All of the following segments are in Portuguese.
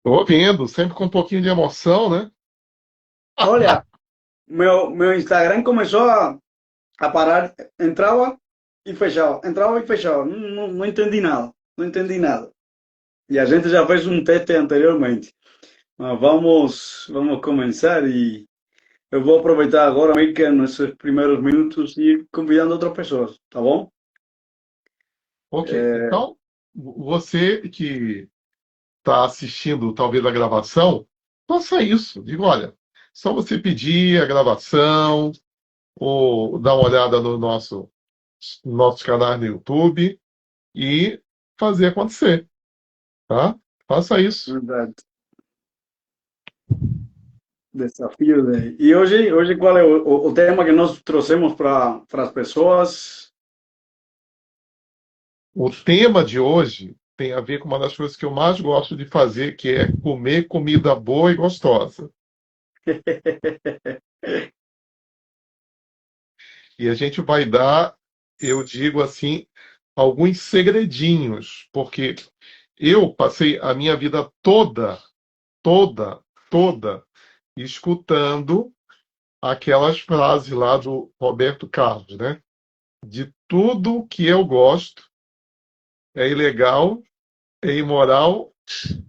Tô ouvindo, sempre com um pouquinho de emoção, né? Olha, meu Instagram começou a parar, entrava e fechava. Não entendi nada, não entendi nada. E a gente já fez um teste anteriormente. Mas vamos começar e eu vou aproveitar agora, meio que nesses primeiros minutos, e ir convidando outras pessoas, tá bom? Ok. É, Então, você que está assistindo talvez a gravação, faça isso. Diga, olha, só você pedir a gravação ou dar uma olhada no nosso canal no YouTube e fazer acontecer, tá? Faça isso. verdade. Desafio de... E hoje qual é o tema que nós trouxemos para as pessoas? O tema de hoje tem a ver com uma das coisas que eu mais gosto de fazer, que é comer comida boa e gostosa. E a gente vai dar, eu digo assim, alguns segredinhos, porque eu passei a minha vida toda, toda, escutando aquelas frases lá do Roberto Carlos, né? De tudo que eu gosto é ilegal, é imoral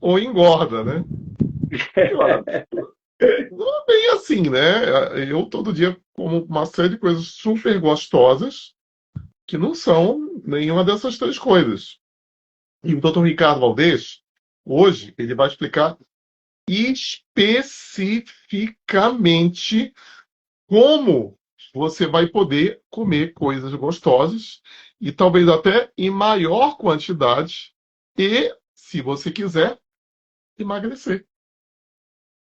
ou engorda, né? E, olha, não é bem assim, né? Eu todo dia como uma série de coisas super gostosas que não são nenhuma dessas três coisas. E o Dr. Ricardo Valdez, hoje, ele vai explicar especificamente como você vai poder comer coisas gostosas e talvez até em maior quantidade e, se você quiser, emagrecer.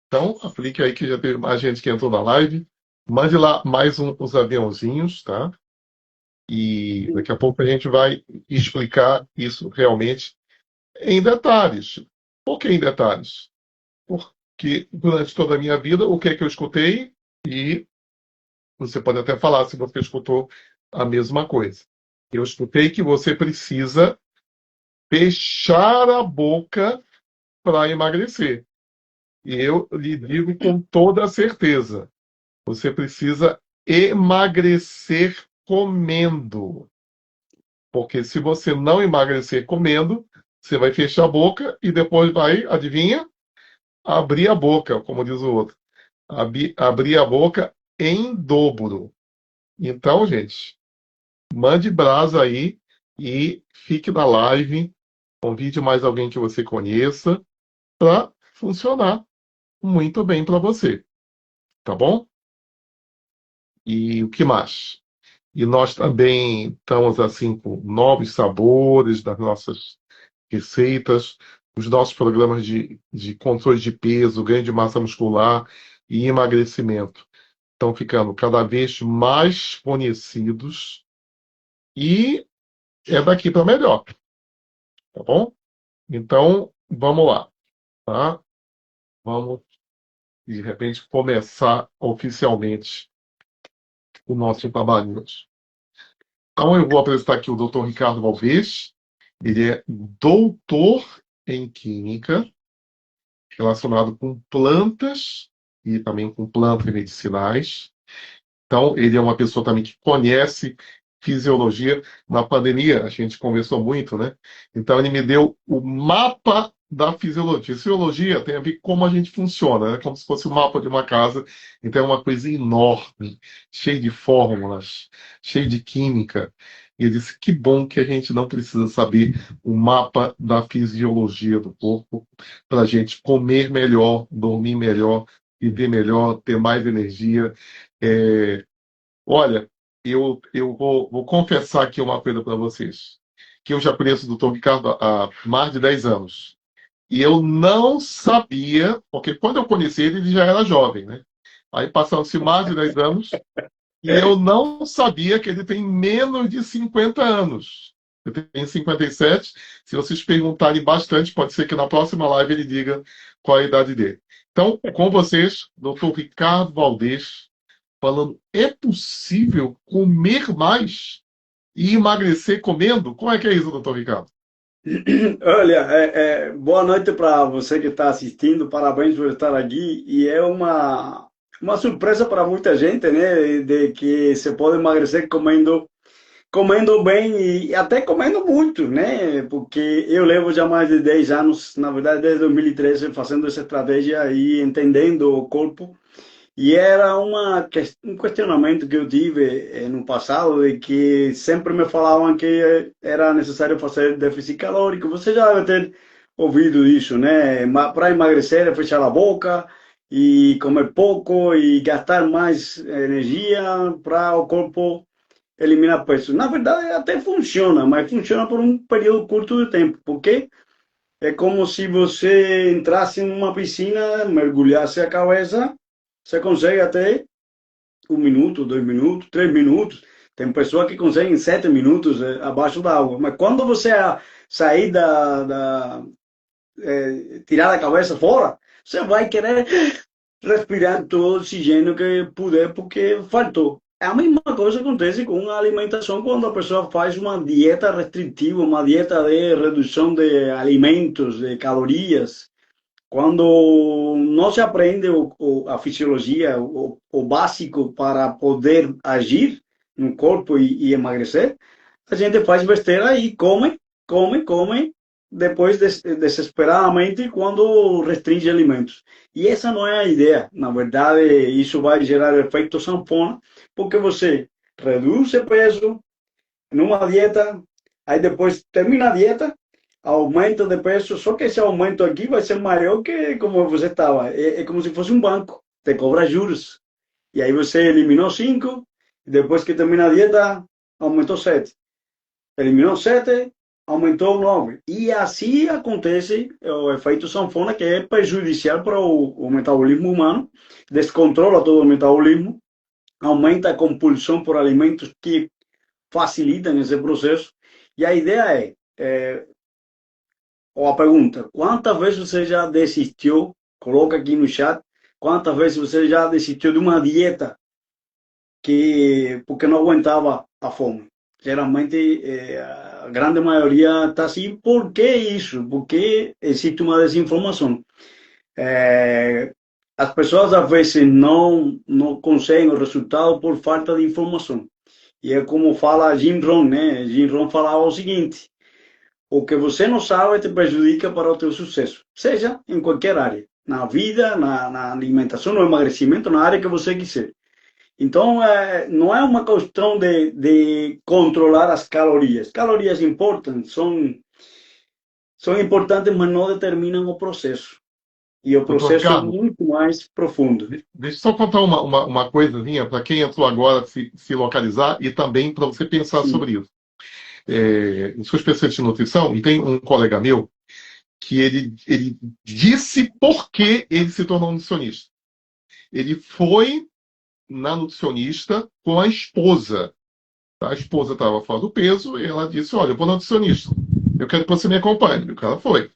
Então, aplique aí que já teve mais gente que entrou na live. Mande lá mais uns aviãozinhos, tá? E daqui a pouco a gente vai explicar isso realmente em detalhes. Por que em detalhes? Porque durante toda a minha vida, o que é que eu escutei? E você pode até falar se você escutou a mesma coisa. Eu escutei que você precisa fechar a boca para emagrecer. E eu lhe digo com toda a certeza: você precisa emagrecer comendo. Porque se você não emagrecer comendo, você vai fechar a boca e depois vai, adivinha? Abrir a boca, como diz o outro. Abrir a boca em dobro. Então, gente, mande brasa aí e fique na live. Convide mais alguém que você conheça para funcionar muito bem para você, tá bom? E o que mais? E nós também estamos assim com novos sabores das nossas receitas, os nossos programas de controle de peso, ganho de massa muscular e emagrecimento estão ficando cada vez mais conhecidos e é daqui para melhor, tá bom? Então, vamos lá, tá? Vamos, de repente, começar oficialmente o nosso trabalho hoje. Então, eu vou apresentar aqui o Dr. Ricardo Valvez. Ele é doutor em Química, relacionado com plantas e também com plantas medicinais. Então, ele é uma pessoa também que conhece fisiologia. Na pandemia, a gente conversou muito, né? Então, ele me deu o mapa da fisiologia. Fisiologia tem a ver com como a gente funciona, né? Como se fosse o mapa de uma casa. Então, é uma coisa enorme, cheia de fórmulas, cheia de química. E ele disse: que bom que a gente não precisa saber o mapa da fisiologia do corpo para a gente comer melhor, dormir melhor, viver melhor, ter mais energia. É, olha, eu vou confessar aqui uma coisa para vocês, que eu já conheço o doutor Ricardo há mais de 10 anos. E eu não sabia, porque quando eu conheci ele, ele já era jovem, né? Aí passaram-se mais de 10 anos e eu não sabia que ele tem menos de 50 anos. Eu tenho 57. Se vocês perguntarem bastante, pode ser que na próxima live ele diga qual é a idade dele. Então, com vocês, doutor Ricardo Valdez, falando, é possível comer mais e emagrecer comendo? Como é que é isso, doutor Ricardo? Olha, boa noite para você que está assistindo, parabéns por estar aqui. E é uma surpresa para muita gente, né? De que se pode emagrecer comendo bem e até comendo muito, né? Porque eu levo já mais de 10 anos, na verdade, desde 2013, fazendo essa estratégia e entendendo o corpo. E era um questionamento que eu tive no passado, de que sempre me falavam que era necessário fazer déficit calórico. Você já deve ter ouvido isso, né? Para emagrecer é fechar a boca e comer pouco e gastar mais energia para o corpo eliminar peso. Na verdade, até funciona, mas funciona por um período curto de tempo, porque é como se você entrasse em uma piscina, mergulhasse a cabeça, você consegue até 1 minuto, 2 minutos, 3 minutos. Tem pessoas que conseguem 7 minutos abaixo da água. Mas quando você sair tirar a cabeça fora, você vai querer respirar todo o oxigênio que puder, porque faltou. A mesma coisa acontece com a alimentação quando a pessoa faz uma dieta restritiva, uma dieta de redução de alimentos, de calorias. Quando não se aprende a fisiologia, o básico para poder agir no corpo e emagrecer, a gente faz besteira e come, depois desesperadamente quando restringe alimentos. E essa não é a ideia. Na verdade, isso vai gerar efeito sanfona, porque você reduz peso numa dieta, aí depois termina a dieta, aumenta de peso, só que esse aumento aqui vai ser maior que como você estava. É como se fosse um banco, te cobra juros. E aí você eliminou 5, depois que termina a dieta, aumentou 7. Eliminou 7, aumentou 9. E assim acontece o efeito sanfona, que é prejudicial para o metabolismo humano, descontrola todo o metabolismo, aumenta a compulsão por alimentos que facilitam esse processo. E a ideia ou a pergunta, quantas vezes você já desistiu? Coloca aqui no chat. Quantas vezes você já desistiu de uma dieta porque não aguentava a fome? Geralmente, a grande maioria está assim. Por que isso? Porque existe uma desinformação. É, as pessoas às vezes não conseguem o resultado por falta de informação. E é como fala Jim Rohn, né? Jim Rohn falava o seguinte: o que você não sabe te prejudica para o teu sucesso, seja em qualquer área, na vida, na alimentação, no emagrecimento, na área que você quiser. Então, não é uma questão de controlar as calorias. Calorias importam, são importantes, mas não determinam o processo. E o Doutor processo é Ricardo, muito mais profundo. deixa eu só contar uma coisinha para quem entrou agora se localizar e também para você pensar Sim. sobre isso. Eu sou especialista em nutrição e tem um colega meu que ele disse por que ele se tornou nutricionista. Ele foi na nutricionista com a esposa. A esposa estava fora do peso e ela disse: Olha, eu vou na nutricionista. Eu quero que você me acompanhe. O cara foi.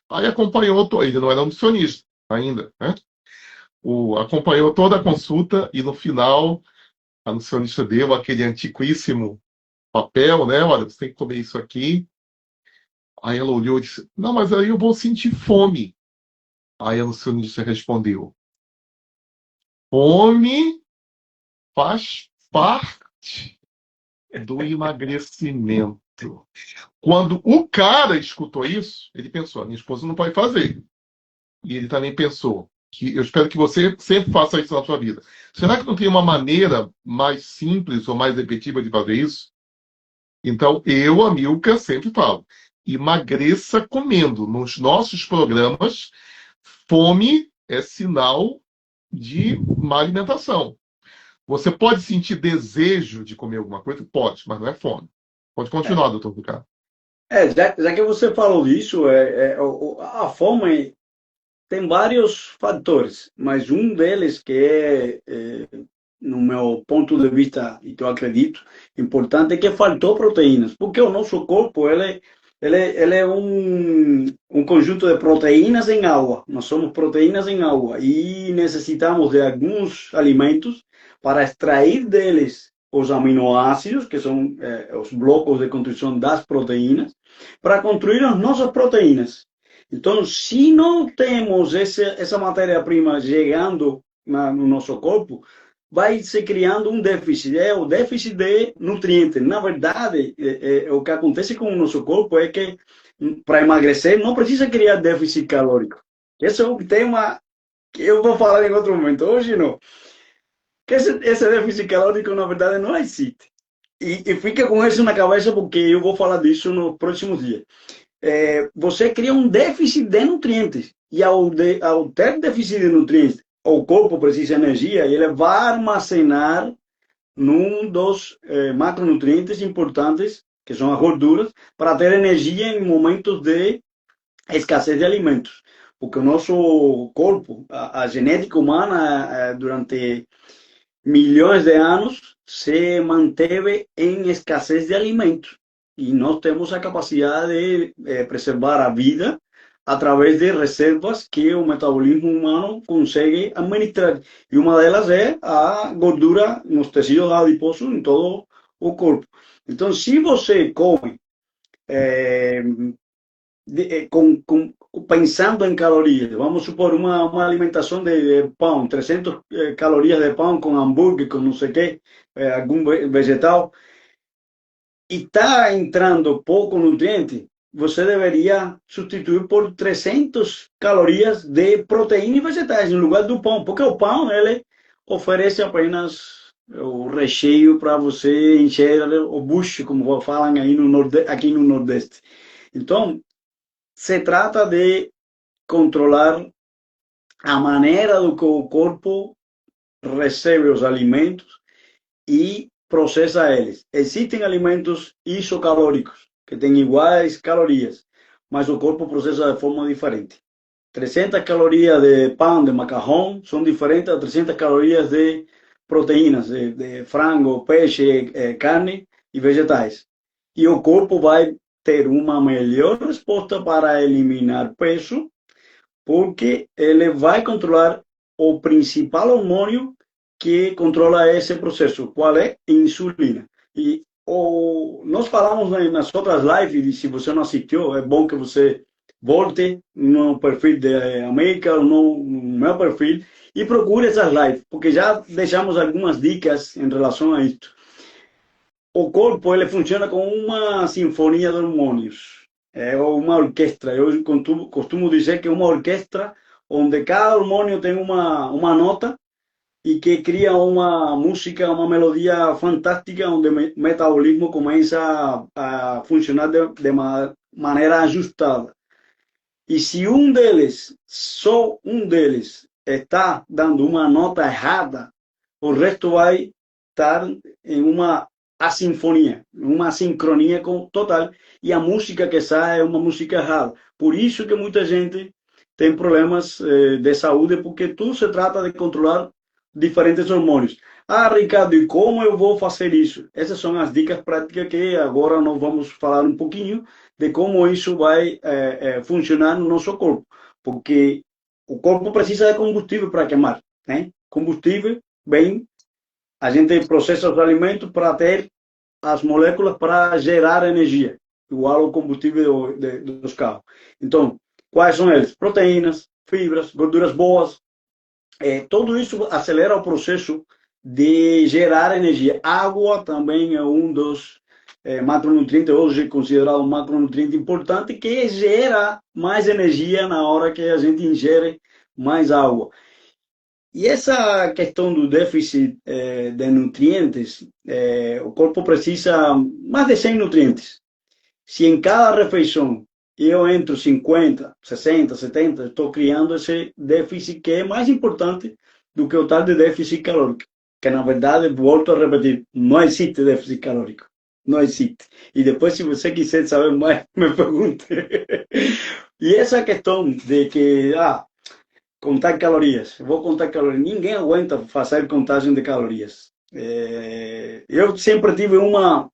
Aí acompanhou, ele não era nutricionista ainda, né? Acompanhou toda a consulta e no final a nutricionista deu aquele antiquíssimo papel, né? Olha, você tem que comer isso aqui. Aí ela olhou e disse: Não, mas aí eu vou sentir fome. Aí a nutricionista respondeu: Fome faz parte do emagrecimento. Quando o cara escutou isso, ele pensou: a minha esposa não pode fazer. E ele também pensou que eu espero que você sempre faça isso na sua vida. Será que não tem uma maneira mais simples ou mais efetiva de fazer isso? Então, eu, a Milka, sempre falo: emagreça comendo. Nos nossos programas, fome é sinal de má alimentação. Você pode sentir desejo de comer alguma coisa? Pode, mas não é fome. Pode continuar, doutor Ricardo. Já que você falou disso, a fome tem vários fatores, mas um deles no meu ponto de vista, e eu acredito, importante é que faltou proteínas, porque o nosso corpo ele é um conjunto de proteínas em água. Nós somos proteínas em água e necessitamos de alguns alimentos para extrair deles os aminoácidos, que são os blocos de construção das proteínas, para construir as nossas proteínas. Então, se não temos essa matéria-prima chegando no nosso corpo, vai se criando um déficit, o déficit de nutrientes. Na verdade, o que acontece com o nosso corpo é que, para emagrecer, não precisa criar déficit calórico. Esse é um tema que eu vou falar em outro momento. Hoje não. Que esse déficit calórico, na verdade, não existe. E fica com isso na cabeça, porque eu vou falar disso nos próximos dias. Você cria um déficit de nutrientes. E ao ter déficit de nutrientes, o corpo precisa de energia e ele vai armazenar num dos macronutrientes importantes, que são as gorduras, para ter energia em momentos de escassez de alimentos. Porque o nosso corpo, a genética humana, durante milhões de anos, se manteve em escassez de alimentos. E nós temos a capacidade de preservar a vida através de reservas que o metabolismo humano consegue administrar. E uma delas é a gordura nos tecidos adiposos em todo o corpo. Então, se você come pensando em calorias, vamos supor uma alimentação de pão, 300 calorias de pão com hambúrguer, com não sei o que, algum vegetal, e está entrando pouco nutriente, você deveria substituir por 300 calorias de proteína e vegetais no lugar do pão, porque o pão ele oferece apenas o recheio para você encher o bucho, como falam aí aqui no Nordeste. Então, se trata de controlar a maneira do que o corpo recebe os alimentos e processa eles. Existem alimentos isocalóricos, que têm iguais calorias, mas o corpo processa de forma diferente. 300 calorias de pão, de macarrão, são diferentes a 300 calorias de proteínas, de frango, peixe, carne e vegetais. E o corpo vai ter uma melhor resposta para eliminar peso, porque ele vai controlar o principal hormônio que controla esse processo, qual é? Insulina. E nós falamos nas outras lives, e se você não assistiu, é bom que você volte no perfil da América, no meu perfil, e procure essas lives, porque já deixamos algumas dicas em relação a isso. O corpo ele funciona como uma sinfonia de hormônios, uma orquestra. Eu costumo dizer que é uma orquestra onde cada hormônio tem uma nota e que cria uma música, uma melodia fantástica, onde o metabolismo começa a funcionar de maneira ajustada. E se só um deles, está dando uma nota errada, o resto vai estar em uma asinfonia, uma sincronia total, e a música que sai é uma música errada. Por isso que muita gente tem problemas de saúde, porque tudo se trata de controlar diferentes hormônios. Ah, Ricardo, e como eu vou fazer isso? Essas são as dicas práticas que agora nós vamos falar um pouquinho de como isso vai funcionar no nosso corpo. Porque o corpo precisa de combustível para queimar, né? Combustível, bem, a gente processa os alimentos para ter as moléculas para gerar energia, igual ao combustível dos carros. Então, quais são eles? Proteínas, fibras, gorduras boas. Tudo isso acelera o processo de gerar energia. Água também é um dos macronutrientes, hoje considerado um macronutriente importante, que gera mais energia na hora que a gente ingere mais água. E essa questão do déficit de nutrientes, o corpo precisa mais de 100 nutrientes. Se em cada refeição eu entro 50, 60, 70, estou criando esse déficit que é mais importante do que o tal de déficit calórico. Que na verdade, volto a repetir, não existe déficit calórico. Não existe. E depois, se você quiser saber mais, me pergunte. E essa questão de que, contar calorias, vou contar calorias, ninguém aguenta fazer contagem de calorias. Eu sempre tive uma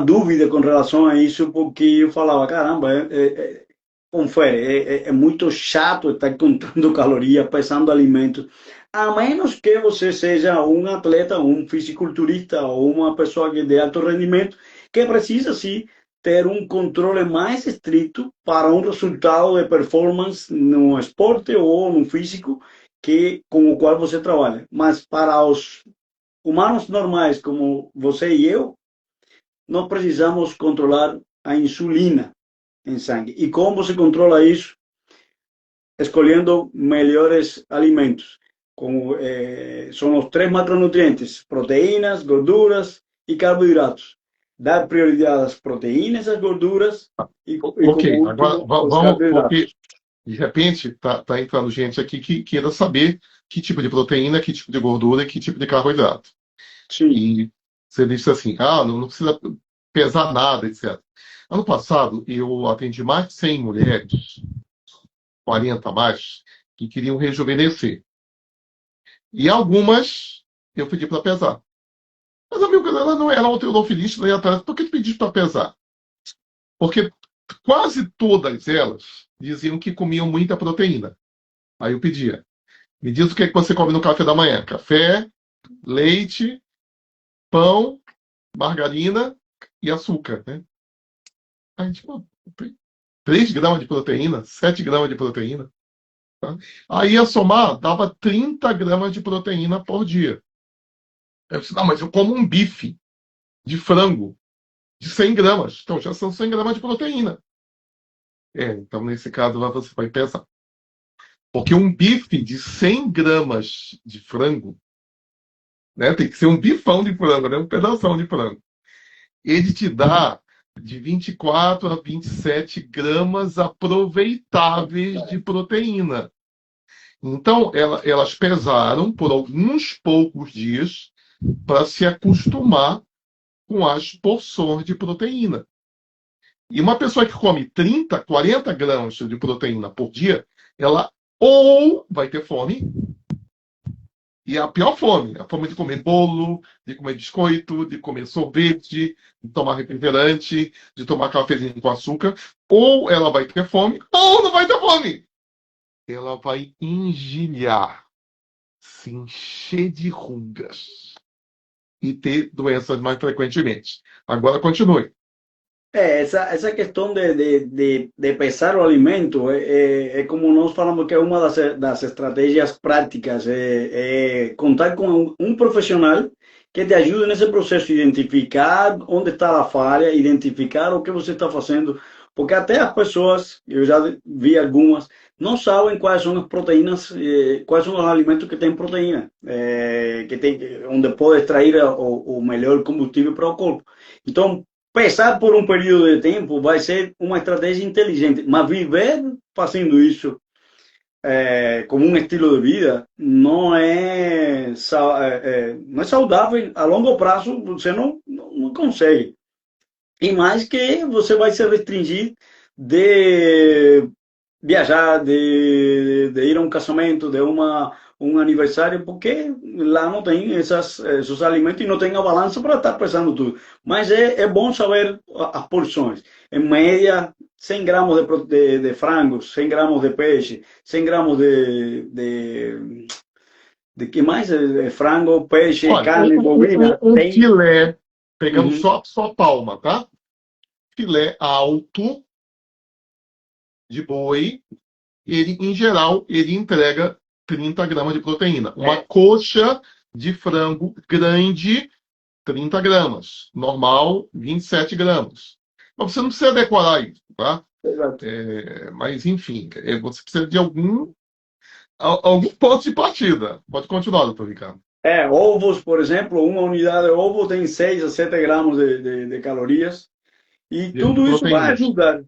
dúvida com relação a isso, porque eu falava, caramba, confere, é muito chato estar contando calorias, pesando alimentos. a menos que você seja um atleta, um fisiculturista ou uma pessoa que de alto rendimento, que precisa sim ter um controle mais estrito para um resultado de performance no esporte ou no físico que com o qual você trabalha. Mas para os humanos normais como você e eu, nós precisamos controlar a insulina em sangue. E como você controla isso? Escolhendo melhores alimentos, como são os três macronutrientes: proteínas, gorduras e carboidratos. Dar prioridade às proteínas, às gorduras e como Ok, agora último, os vamos, porque carboidratos. de repente tá entrando gente aqui que queira saber que tipo de proteína, que tipo de gordura e que tipo de carboidrato. Sim, E você disse assim, ah, não precisa pesar nada, etc. Ano passado, eu atendi mais de 100 mulheres, 40 a mais, que queriam rejuvenescer. E algumas eu pedi para pesar. Mas, amigo, ela não era halterofilista nem atrás. Por que tu pediste para pesar? Porque quase todas elas diziam que comiam muita proteína. Aí eu pedia, me diz o que é que você come no café da manhã. Café, leite, pão, margarina e açúcar, né? Aí, tipo, 3 gramas de proteína, 7 gramas de proteína. Tá? Aí ia somar, dava 30 gramas de proteína por dia. Aí eu disse, não, mas eu como um bife de frango de 100 gramas. Então já são 100 gramas de proteína. Então nesse caso lá você vai pesar. Porque um bife de 100 gramas de frango, né, tem que ser um bifão de frango, né, um pedação de frango. Ele te dá de 24 a 27 gramas aproveitáveis de proteína. Então, elas pesaram por alguns poucos dias para se acostumar com as porções de proteína. E uma pessoa que come 30, 40 gramas de proteína por dia, ela ou vai ter fome, e é a pior fome, a fome de comer bolo, de comer biscoito, de comer sorvete, de tomar refrigerante, de tomar cafezinho com açúcar, ou ela vai ter fome, ou não vai ter fome. Ela vai engelhar, se encher de rugas e ter doenças mais frequentemente. Agora continue. essa questão de pesar o alimento é como nós falamos que é uma das estratégias práticas, contar com um profissional que te ajude nesse processo, identificar onde está a falha, identificar o que você está fazendo, porque até as pessoas, eu já vi algumas, não sabem quais são as proteínas, quais são os alimentos que têm proteína, que tem, onde pode extrair o melhor combustível para o corpo. Então, pesar por um período de tempo vai ser uma estratégia inteligente, mas viver fazendo isso como um estilo de vida não é saudável a longo prazo, você não consegue. E mais que você vai se restringir de viajar, de ir a um casamento, de um aniversário, porque lá não tem esses alimentos e não tem a balança para estar pesando tudo. Mas é bom saber as porções. Em média, 100 gramas de frango, 100 gramas de peixe, 100 gramas de que mais? Frango, peixe, Olha, carne, bovina. um Tem. filé, pegando Uhum. só palma, tá? Filé alto de boi, ele, em geral, ele entrega 30 gramas de proteína. Uma coxa de frango grande, 30 gramas. Normal, 27 gramas. Mas você não precisa decorar isso, tá? Exato. Mas, enfim, você precisa de algum ponto de partida. Pode continuar, doutor Ricardo. Ovos, por exemplo, uma unidade de ovo tem 6 a 7 gramas de calorias e De tudo isso vai proteínas. ajudar.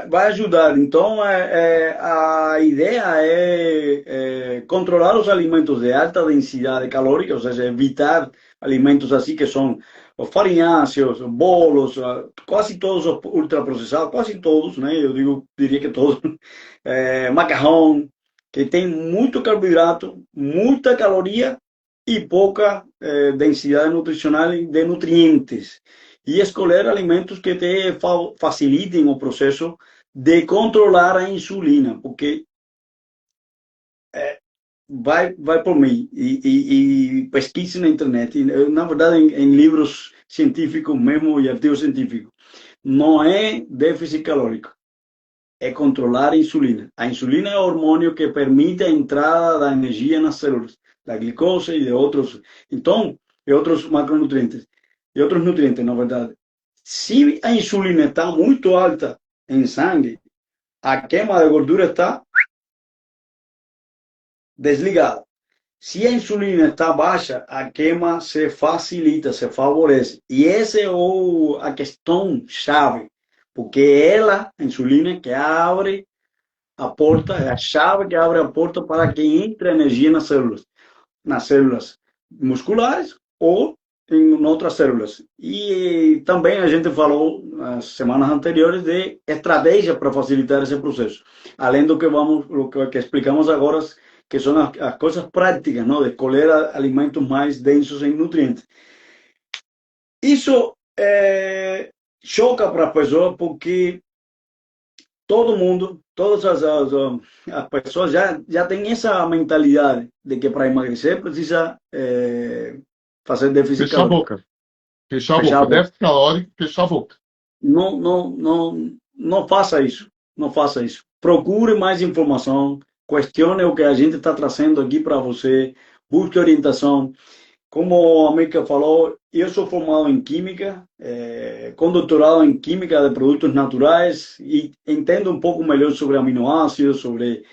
Vai ajudar. Então, a ideia é controlar os alimentos de alta densidade calórica, ou seja, evitar alimentos assim que são os farináceos, os bolos, quase todos os ultraprocessados, quase todos, né? Diria que todos, macarrão, que tem muito carboidrato, muita caloria e pouca densidade nutricional de nutrientes. E escolher alimentos que te facilitem o processo de controlar a insulina, porque vai por mim e pesquise na internet. E, na verdade, em livros científicos mesmo e artigos científicos, não é déficit calórico, é controlar a insulina. A insulina é o hormônio que permite a entrada da energia nas células, da glicose e de outros, então, e outros macronutrientes, e outros nutrientes, na verdade. Se a insulina está muito alta em sangue, a queima de gordura está desligada. Se a insulina está baixa, a queima se facilita, se favorece. E essa é a questão chave, porque ela, a insulina, que abre a porta, é a chave que abre a porta para que entre energia nas células musculares ou em outras células. E também a gente falou nas semanas anteriores de estratégias para facilitar esse processo, além do que que explicamos agora, que são as coisas práticas, não, de escolher alimentos mais densos em nutrientes. Isso choca para as pessoas porque todo mundo, todas as pessoas já têm essa mentalidade de que para emagrecer precisa fazer déficit Fechar a calórico. boca. Fechar a Fechar a boca. boca. Déficit calórico, fechar a boca. Não faça isso. Não faça isso. Procure mais informação. Questione o que a gente está trazendo aqui para você. Busque orientação. Como a Mica falou, eu sou formado em Química, com doutorado em Química de Produtos Naturais e entendo um pouco melhor sobre aminoácidos, sobre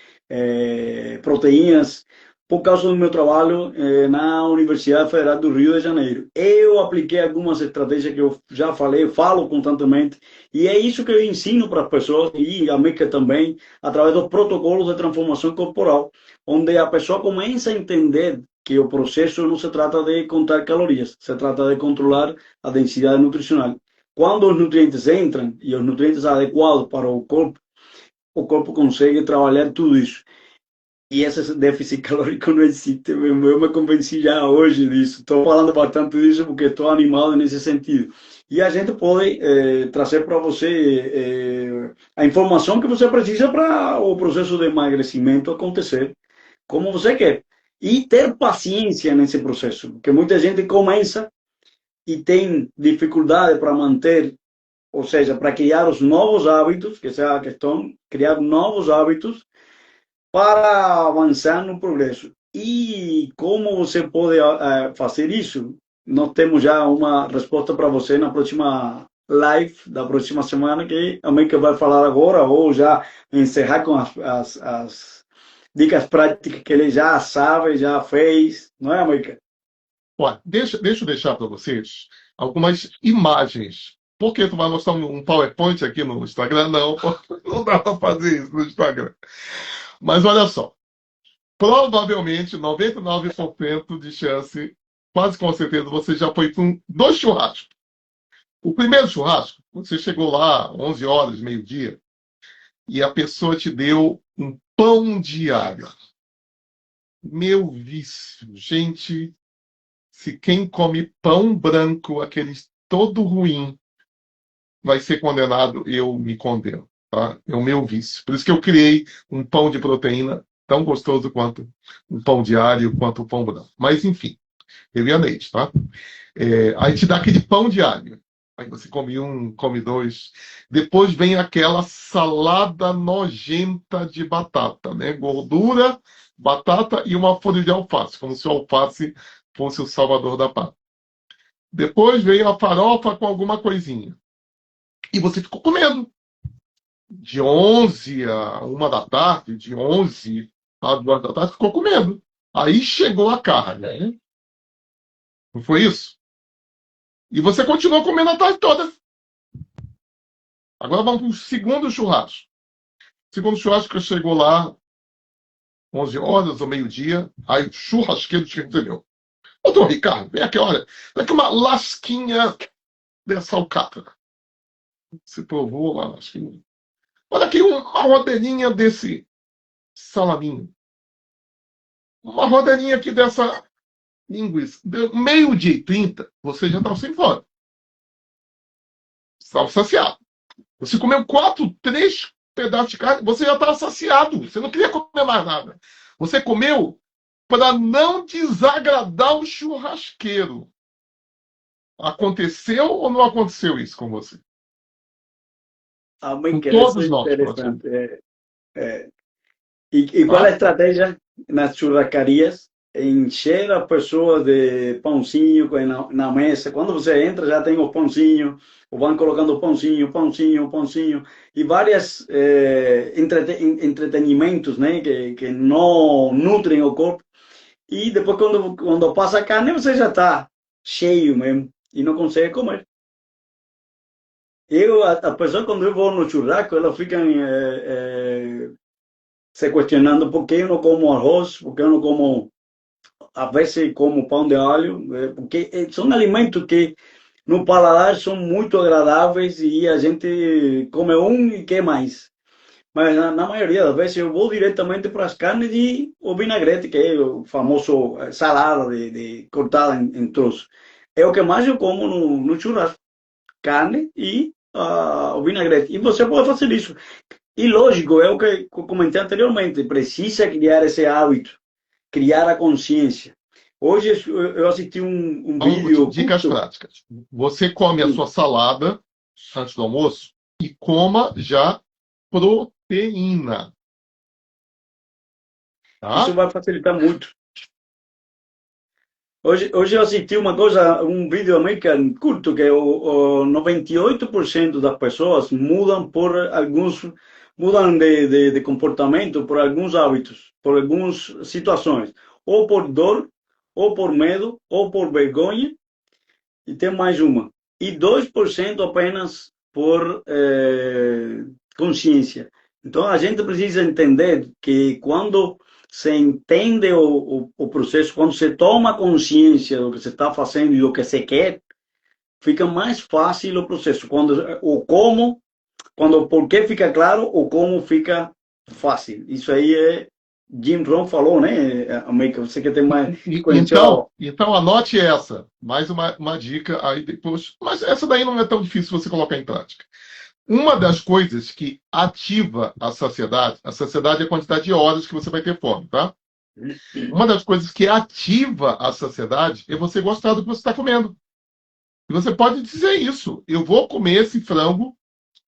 proteínas, por causa do meu trabalho na Universidade Federal do Rio de Janeiro. Eu apliquei algumas estratégias que eu já falei, falo constantemente, e é isso que eu ensino para as pessoas, e a Mica também, através dos protocolos de transformação corporal, onde a pessoa começa a entender que o processo não se trata de contar calorias, se trata de controlar a densidade nutricional. Quando os nutrientes entram e os nutrientes adequados para o corpo consegue trabalhar tudo isso. E esse déficit calórico não existe. Eu me convenci já hoje disso. Estou falando bastante disso porque estou animado nesse sentido. E a gente pode trazer para você a informação que você precisa para o processo de emagrecimento acontecer como você quer. E ter paciência nesse processo, porque muita gente começa e tem dificuldade para manter, ou seja, para criar os novos hábitos, que essa é a questão, criar novos hábitos para avançar no progresso. E como você pode fazer isso? Nós temos já uma resposta para você na próxima live da próxima semana, que a Mica vai falar agora, ou já encerrar com as dicas práticas que ele já sabe, já fez, não é, Mica? Olha, deixa eu deixar para vocês algumas imagens. Por que tu vai mostrar um PowerPoint aqui no Instagram? Não, não dá para fazer isso no Instagram. Mas olha só, provavelmente 99% de chance, quase com certeza, você já foi com 2 churrascos. O primeiro churrasco, você chegou lá 11 horas, meio-dia, e a pessoa te deu um pão diário. Meu vício, gente, se quem come pão branco, aquele todo ruim, vai ser condenado, eu me condeno. Tá? É o meu vício. Por isso que eu criei um pão de proteína tão gostoso quanto um pão diário, quanto o pão branco. Mas, enfim, eu e a Neide, tá? Aí te dá aquele pão diário. Aí você come um, come dois. Depois vem aquela salada nojenta de batata, né? Gordura, batata e uma folha de alface, como se o alface fosse o salvador da pátria. Depois veio a farofa com alguma coisinha. E você ficou comendo. De 11 a 1 da tarde, de 11 a 2 da tarde, ficou comendo. Aí chegou a carne. Não foi isso? E você continuou comendo a tarde toda. Agora vamos para o segundo churrasco. O segundo churrasco que chegou lá, 11 horas ou meio-dia, aí o churrasqueiro te recebeu. Ô, Dom Ricardo, vem aqui, olha. Daqui uma lasquinha dessa alcatra. Você provou lá, lasquinha. Olha aqui uma rodelinha desse salaminho. Uma rodelinha aqui dessa linguiça. Deu meio-dia e 30, você já estava sem fome. Estava saciado. Você comeu 3 pedaços de carne, você já estava saciado. Você não queria comer mais nada. Você comeu para não desagradar o churrasqueiro. Aconteceu ou não aconteceu isso com você? Com América, isso é todos nós, praticamente. interessante. E qual é a Tá? estratégia nas churrascarias? Encher a pessoa de pãozinho na mesa. Quando você entra, já tem o pãozinho, ou vão colocando pãozinho, pãozinho, pãozinho, e vários entretenimentos, né, que não nutrem o corpo. E depois, quando passa a carne, você já está cheio mesmo e não consegue comer. A pessoa, quando eu vou no churrasco, elas ficam se questionando por que eu não como arroz, por que eu não como, a vezes como pão de alho, porque são alimentos que no paladar são muito agradáveis e a gente come um e quer mais. Mas na maioria das vezes eu vou diretamente para as carnes e o vinagrete, que é o famoso salada cortada em troços. É o que mais eu como no churrasco. Carne e o vinagrete. E você pode fazer isso. E lógico, é o que comentei anteriormente, precisa criar esse hábito, criar a consciência. Hoje eu assisti um Então, vídeo dicas curto. práticas. Você come a Sim, sua salada antes do almoço e coma já proteína, isso tá? vai facilitar muito. Hoje eu assisti uma coisa, um vídeo americano curto, que o 98% das pessoas mudam por alguns, mudam de comportamento por alguns hábitos, por algumas situações, ou por dor, ou por medo, ou por vergonha, e tem mais uma. E 2% apenas por consciência. Então a gente precisa entender que quando se entende o processo, quando se toma consciência do que se está fazendo e do que se quer, fica mais fácil o processo. Quando o como, quando o porquê fica claro, o como fica fácil. Isso aí é Jim Rohn falou, né? América, você que tem mais conheceu. Então anote essa. Mais uma dica aí depois. Mas essa daí não é tão difícil você colocar em prática. Uma das coisas que ativa a saciedade é a quantidade de horas que você vai ter fome, tá? Uma das coisas que ativa a saciedade é você gostar do que você está comendo. E você pode dizer isso. Eu vou comer esse frango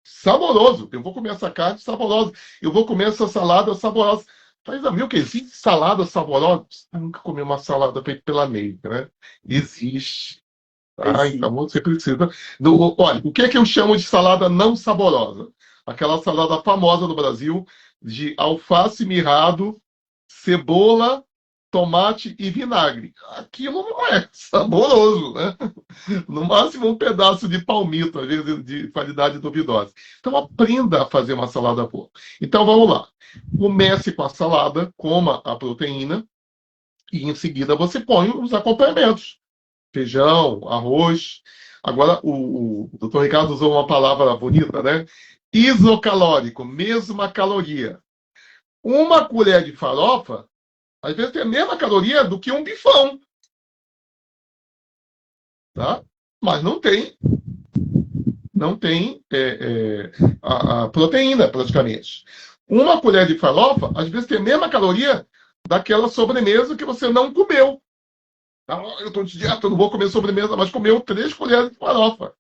saboroso. Eu vou comer essa carne saborosa. Eu vou comer essa salada saborosa. Mas, amigo, que existe salada saborosa? Você nunca comeu uma salada feita pela Neiva, né? Existe. Aí Tá? Então sim. você precisa. Olha, o que é que eu chamo de salada não saborosa? Aquela salada famosa do Brasil de alface mirrado, cebola, tomate e vinagre. Aquilo não é saboroso, né? No máximo um pedaço de palmito, às vezes de qualidade duvidosa. Então aprenda a fazer uma salada boa. Então vamos lá. Comece com a salada, coma a proteína e em seguida você põe os acompanhamentos. Feijão, arroz. Agora o doutor Ricardo usou uma palavra bonita, né? Isocalórico, mesma caloria. Uma colher de farofa, às vezes tem a mesma caloria do que um bifão, tá? Mas não tem a proteína, praticamente. Uma colher de farofa, às vezes, tem a mesma caloria daquela sobremesa que você não comeu. Tá? Eu estou de dieta, eu não vou comer sobremesa, mas comeu 3 colheres de farofa.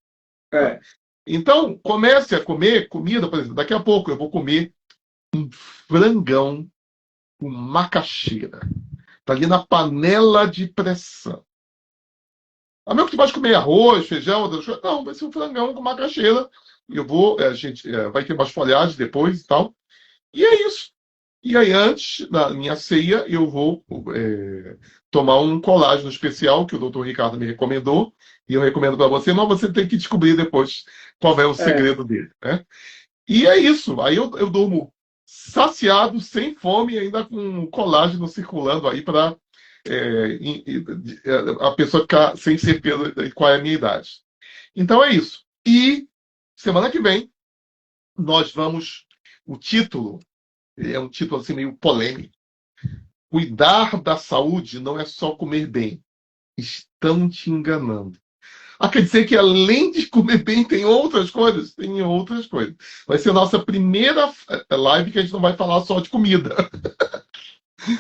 Tá? É, Então, comece a comer comida, por exemplo, daqui a pouco eu vou comer frangão com macaxeira. Está ali na panela de pressão. A menos que tu pode comer arroz, feijão, outras coisas. Não, vai ser um frangão com macaxeira. Eu vou, a gente vai ter umas folhagens depois e tal. E é isso. E aí, antes, na minha ceia, eu vou tomar um colágeno especial que o doutor Ricardo me recomendou. E eu recomendo para você, mas você tem que descobrir depois qual é o é, segredo dele. Né? E é isso. Aí eu durmo saciado, sem fome, e ainda com colágeno circulando aí para a pessoa ficar sem certeza de qual é a minha idade. Então é isso. E semana que vem nós vamos. O título é um título assim meio polêmico. Cuidar da saúde não é só comer bem. Estão te enganando. Quer dizer que além de comer bem, tem outras coisas? Tem outras coisas. Vai ser a nossa primeira live que a gente não vai falar só de comida.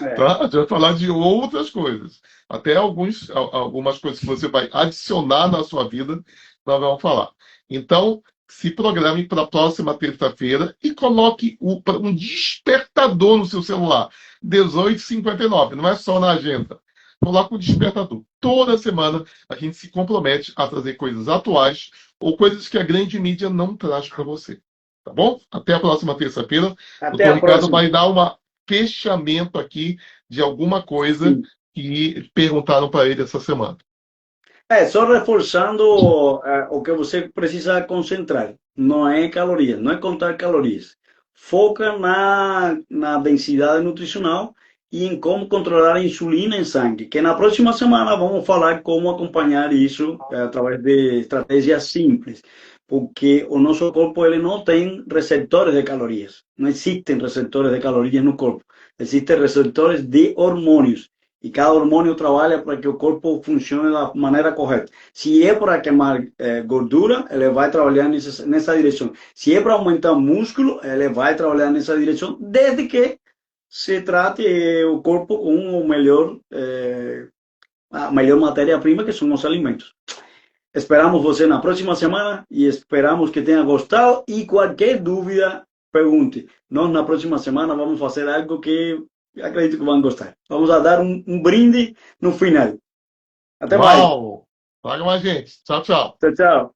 É. Tá? A gente vai falar de outras coisas. Até algumas coisas que você vai adicionar na sua vida, nós vamos falar. Então, se programe para a próxima terça-feira e coloque um despertador no seu celular. 18h59. Não é só na agenda. Coloque um despertador. Toda semana a gente se compromete a trazer coisas atuais ou coisas que a grande mídia não traz para você. Tá bom? Até a próxima terça-feira. O Até doutor a Ricardo próxima. vai dar um fechamento aqui de alguma coisa Sim. que perguntaram para ele essa semana. É, só reforçando o que você precisa concentrar. Não é calorias, não é contar calorias. Foca na densidade nutricional e em como controlar a insulina em sangue. Que na próxima semana vamos falar como acompanhar isso através de estratégias simples. Porque o nosso corpo ele não tem receptores de calorias. Não existem receptores de calorias no corpo. Existem receptores de hormônios. E cada hormônio trabalha para que o corpo funcione da maneira correta. Se é para queimar gordura, ele vai trabalhar nessa direção. Se é para aumentar músculo, ele vai trabalhar nessa direção, desde que se trate o corpo com a melhor matéria-prima, que são os alimentos. Esperamos você na próxima semana e esperamos que tenha gostado. E qualquer dúvida, pergunte. Nós na próxima semana vamos fazer algo que acredito que vão gostar. Vamos a dar um brinde no final. Até mais. Uau! Traga mais gente. Tchau, tchau. Tchau, tchau.